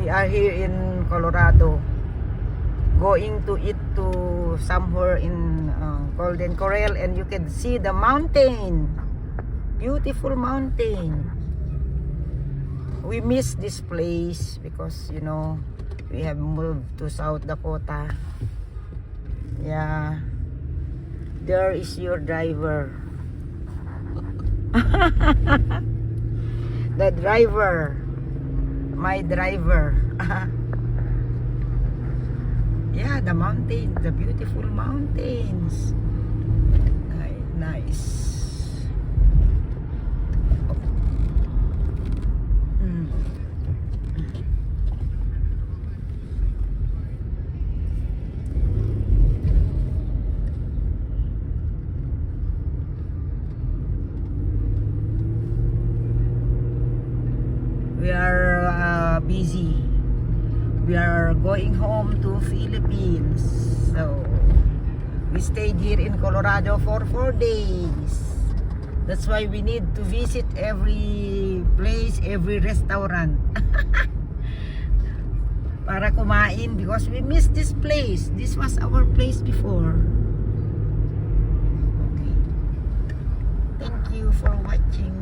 We are here in Colorado, going to eat to somewhere in Golden Corral, and you can see the mountain, beautiful mountain. We miss this place because we have moved to South Dakota. Yeah, there is your driver. The driver, my driver. Yeah, the mountain, the beautiful mountains. Nice. We are busy. We are going home to Philippines. So we stayed here in Colorado for 4 days. That's why we need to visit every place, every restaurant. Para kumain because we miss this place. This was our place before. Okay. Thank you for watching.